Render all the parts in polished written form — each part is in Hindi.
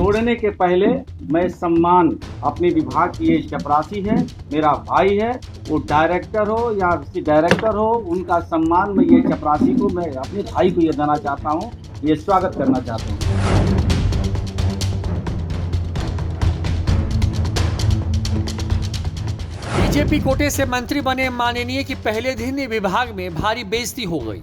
तोड़ने के पहले मैं सम्मान अपने विभाग की, ये चपरासी है, मेरा भाई है, वो डायरेक्टर हो या डायरेक्टर हो, उनका सम्मान मैं ये चपरासी को, मैं अपने भाई को ये देना चाहता हूँ, ये स्वागत करना चाहता हूँ। बीजेपी कोटे से मंत्री बने माननीय की पहले दिन ही विभाग में भारी बेइज्जती हो गई।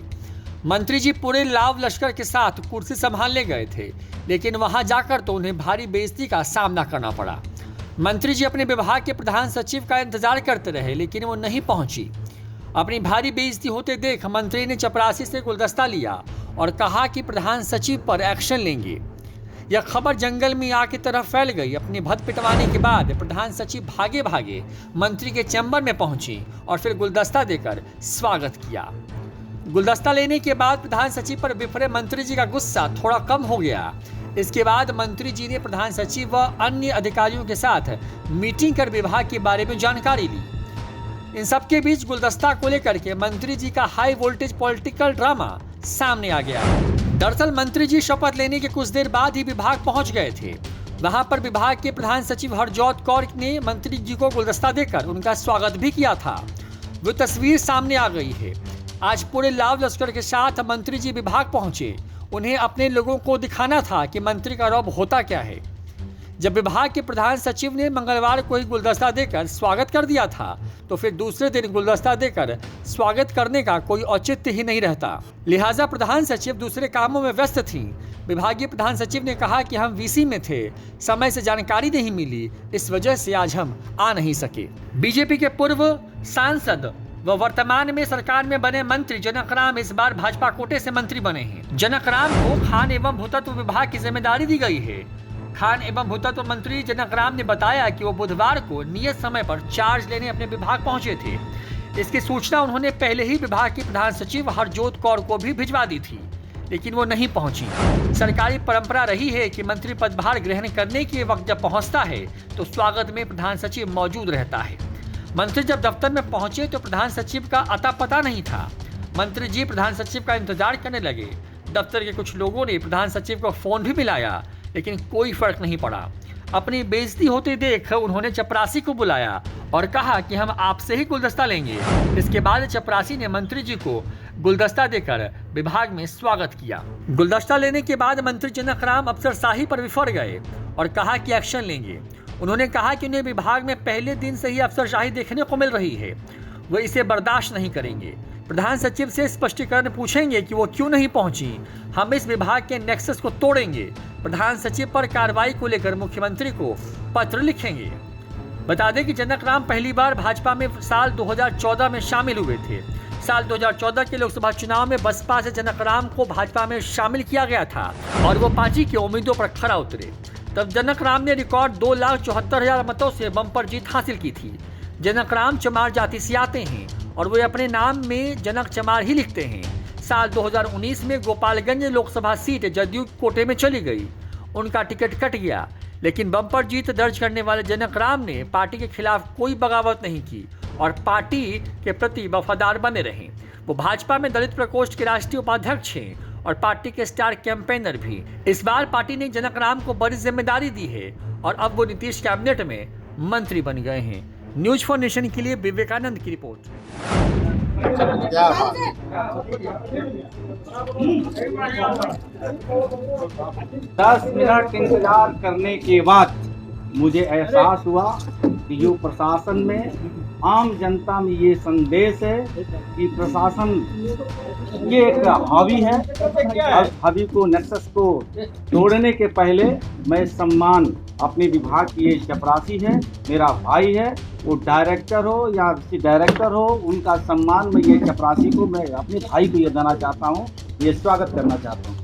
मंत्री जी पूरे लाव लश्कर के साथ कुर्सी संभालने गए थे, लेकिन वहां जाकर तो उन्हें भारी बेइज्जती का सामना करना पड़ा। मंत्री जी अपने विभाग के प्रधान सचिव का इंतजार करते रहे, लेकिन वो नहीं पहुंची। अपनी भारी बेइज्जती होते देख मंत्री ने चपरासी से गुलदस्ता लिया और कहा कि प्रधान सचिव पर एक्शन लेंगे। यह खबर जंगल में आग की तरह फैल गई। अपनी भद पिटवाने के बाद प्रधान सचिव भागे भागे मंत्री के चैम्बर में पहुंची और फिर गुलदस्ता देकर स्वागत किया। गुलदस्ता लेने के बाद प्रधान सचिव पर बिफरे मंत्री जी का गुस्सा थोड़ा कम हो गया। इसके बाद मंत्री जी ने प्रधान सचिव व अन्य अधिकारियों के साथ मीटिंग कर विभाग के बारे में जानकारी ली। इन सबके बीच गुलदस्ता को लेकर के मंत्री जी का हाई वोल्टेज पॉलिटिकल ड्रामा सामने आ गया। दरअसल मंत्री जी शपथ लेने के कुछ देर बाद ही विभाग पहुंच गए थे। वहां पर विभाग के प्रधान सचिव हरजोत कौर ने मंत्री जी को गुलदस्ता देकर उनका स्वागत भी किया था। वो तस्वीर सामने आ गई है। आज पूरे लाव लश्कर के साथ मंत्री जी विभाग पहुंचे। उन्हें अपने लोगों को दिखाना था कि मंत्री का रौब होता क्या है। जब विभाग के प्रधान सचिव ने मंगलवार को ही गुलदस्ता देकर स्वागत कर दिया था, तो फिर दूसरे दिन गुलदस्ता देकर स्वागत करने का कोई औचित्य ही नहीं रहता। लिहाजा प्रधान सचिव दूसरे कामों में व्यस्त थी। विभागीय प्रधान सचिव ने कहा कि हम वीसी में थे, समय से जानकारी नहीं मिली, इस वजह से आज हम आ नहीं सके। बीजेपी के पूर्व सांसद व वर्तमान में सरकार में बने मंत्री जनक राम इस बार भाजपा कोटे से मंत्री बने हैं। जनक राम को खान एवं भूतत्व विभाग की जिम्मेदारी दी गई है। खान एवं भूतत्व मंत्री जनक राम ने बताया कि वो बुधवार को नियत समय पर चार्ज लेने अपने विभाग पहुंचे थे। इसकी सूचना उन्होंने पहले ही विभाग की प्रधान सचिव हरजोत कौर को भी भिजवा दी थी, लेकिन वो नहीं पहुंची। सरकारी परंपरा रही है कि मंत्री पदभार ग्रहण करने के वक्त जब पहुंचता है तो स्वागत में प्रधान सचिव मौजूद रहता है। मंत्री जब दफ्तर में पहुंचे तो प्रधान सचिव का अता पता नहीं था। मंत्री जी प्रधान सचिव का इंतजार करने लगे। दफ्तर के कुछ लोगों ने प्रधान सचिव को फोन भी मिलाया, लेकिन कोई फर्क नहीं पड़ा। अपनी बेइज्जती होते देख उन्होंने चपरासी को बुलाया और कहा कि हम आपसे ही गुलदस्ता लेंगे। इसके बाद चपरासी ने मंत्री जी को गुलदस्ता देकर विभाग में स्वागत किया। गुलदस्ता लेने के बाद मंत्री जनक राम अफसरशाही पर विफर गए और कहा कि एक्शन लेंगे। उन्होंने कहा कि उन्हें विभाग में पहले दिन से ही अफसरशाही देखने को मिल रही है, वो इसे बर्दाश्त नहीं करेंगे। प्रधान सचिव से स्पष्टीकरण पूछेंगे कि वो क्यों नहीं पहुंची। हम इस विभाग के नेक्सस को तोड़ेंगे। प्रधान सचिव पर कार्रवाई को लेकर मुख्यमंत्री को पत्र लिखेंगे। बता दें कि जनक राम पहली बार भाजपा में साल 2014 में शामिल हुए थे। साल 2014 के लोकसभा चुनाव में बसपा से जनक राम को भाजपा में शामिल किया गया था और वो पार्टी के उम्मीदों पर खरा उतरे। तब जनक राम ने रिकॉर्ड 2,74,000 मतों से बम्पर जीत हासिल की थी। जनक राम चमार जाति से आते हैं और वे अपने नाम में जनक चमार ही लिखते हैं। साल 2019 में गोपालगंज लोकसभा सीट जदयू कोटे में चली गई। उनका टिकट कट गया, लेकिन बम्पर जीत दर्ज करने वाले जनक राम ने पार्टी के खिलाफ कोई बगावत नहीं की और पार्टी के प्रति वफादार बने रहे। वो भाजपा में दलित प्रकोष्ठ के राष्ट्रीय उपाध्यक्ष हैं और पार्टी के स्टार कैंपेनर भी। इस बार पार्टी ने जनक राम को बड़ी जिम्मेदारी दी है और अब वो नीतीश कैबिनेट में मंत्री बन गए हैं। न्यूज फॉर नेशन के लिए विवेकानंद की रिपोर्ट। 10 मिनट इंतजार करने के बाद मुझे एहसास हुआ कि जो प्रशासन में आम जनता में ये संदेश है कि प्रशासन ये एक हावी है और हावी को नेक्सस को तोड़ने के पहले मैं सम्मान अपने विभाग की, ये चपरासी है, मेरा भाई है, वो डायरेक्टर हो या डायरेक्टर हो, उनका सम्मान मैं ये चपरासी को, मैं अपने भाई को ये देना चाहता हूँ, ये स्वागत करना चाहता हूँ।